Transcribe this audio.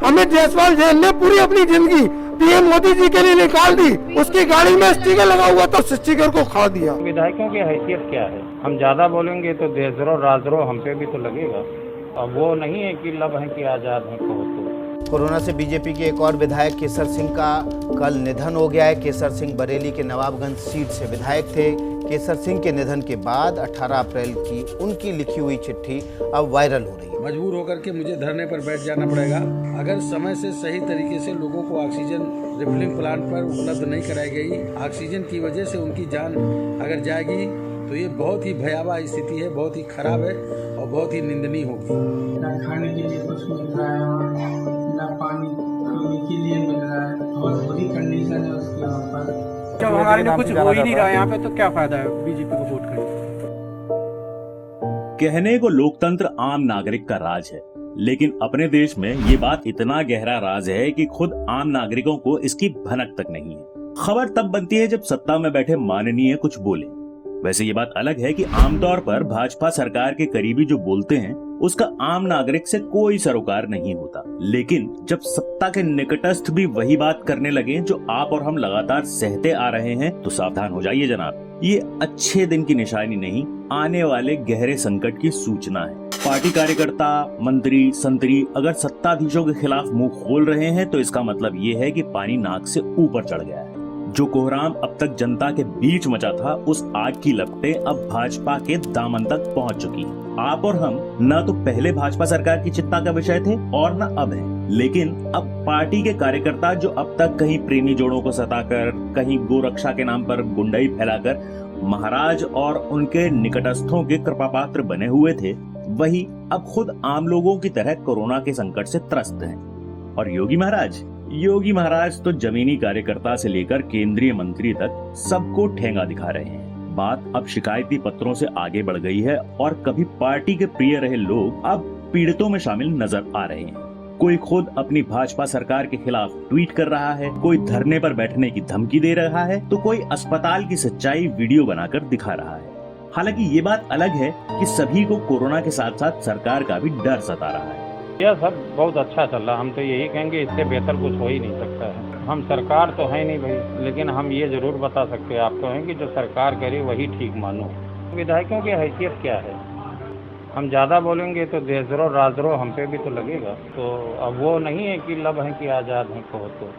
Amit Jaiswal jail ने पूरी अपनी जिंदगी पीएम मोदी जी के लिए निकाल दी। उसकी गाड़ी में स्टिकर लगा हुआ था, स्टिकर को खा दिया। विधायकों की हैसियत क्या है? हम ज्यादा बोलेंगे तो देशद्रोह राजद्रोह हम पे भी तो लगेगा। अब वो नहीं है कि लब है कि आजाद है कहो तो। कोरोना से बीजेपी के एक और विधायक केसर सिंह का कल निधन हो गया है। केसर सिंह बरेली के नवाबगंज सीट से विधायक थे। केसर सिंह के निधन के बाद 18 अप्रैल की उनकी लिखी हुई चिट्ठी अब वायरल हो रही है। मजबूर होकर के मुझे धरने पर बैठ जाना पड़ेगा। अगर समय से सही तरीके से लोगों को ऑक्सीजन रिफिलिंग प्लांट पर उपलब्ध नहीं कराई गई, ऑक्सीजन की वजह से उनकी जान अगर जाएगी तो ये बहुत ही भयावह स्थिति है, बहुत ही खराब है और बहुत ही निंदनीय होगी। ना खाने के लिए कुछ मिल रहा है और ना पानी पीने के लिए मिल रहा है। बहुत बुरी कंडीशन है उसकी यहाँ पर। जब हमारे लिए कुछ हो ही नहीं रहा यहाँ पे तो क्या फायदा है बीजेपी को वोट करने। कहने को लोकतंत्र आम नागरिक का राज है, लेकिन अपने देश में ये बात इतना गहरा राज है कि खुद आम नागरिकों को इसकी भनक तक नहीं है। खबर तब बनती है जब सत्ता में बैठे माननीय कुछ बोले। वैसे ये बात अलग है कि आमतौर पर भाजपा सरकार के करीबी जो बोलते हैं उसका आम नागरिक से कोई सरोकार नहीं होता, लेकिन जब सत्ता के निकटस्थ भी वही बात करने लगे जो आप और हम लगातार सहते आ रहे हैं तो सावधान हो जाइए जनाब। ये अच्छे दिन की निशानी नहीं, आने वाले गहरे संकट की सूचना है। पार्टी कार्यकर्ता, मंत्री, संतरी अगर सत्ताधीशों के खिलाफ मुंह खोल रहे हैं तो इसका मतलब ये है कि पानी नाक से ऊपर चढ़ गया है। जो कोहराम अब तक जनता के बीच मचा था, उस आग की लपटें अब भाजपा के दामन तक पहुंच चुकी हैं। आप और हम न तो पहले भाजपा सरकार की चिंता का विषय थे और न अब है, लेकिन अब पार्टी के कार्यकर्ता जो अब तक कहीं प्रेमी जोड़ों को सताकर, कहीं गोरक्षा के नाम पर गुंडाई फैलाकर महाराज और उनके निकटस्थों के कृपापात्र बने हुए थे, वही अब खुद आम लोगों की तरह कोरोना के संकट से त्रस्त हैं। और योगी महाराज तो जमीनी कार्यकर्ता से लेकर केंद्रीय मंत्री तक सबको ठेंगा दिखा रहे हैं। बात अब शिकायती पत्रों से आगे बढ़ गई है और कभी पार्टी के प्रिय रहे लोग अब पीड़ितों में शामिल नजर आ रहे हैं। कोई खुद अपनी भाजपा सरकार के खिलाफ ट्वीट कर रहा है, कोई धरने पर बैठने की धमकी दे रहा है, तो कोई अस्पताल की सच्चाई वीडियो बनाकर दिखा रहा है। हालांकि ये बात अलग है कि सभी को कोरोना के साथ साथ सरकार का भी डर सता रहा है। यह सब बहुत अच्छा चल रहा, हम तो यही कहेंगे इससे बेहतर कुछ हो ही नहीं सकता है। हम सरकार तो है नहीं भाई, लेकिन हम ये जरूर बता सकते हैं, आप तो हैं कि जो सरकार करे वही ठीक मानो। विधायकों की हैसियत क्या है? हम ज़्यादा बोलेंगे तो देशद्रोह राजद्रोह हम पे भी तो लगेगा। तो अब वो नहीं है कि लब है कि आज़ाद है कहो तो।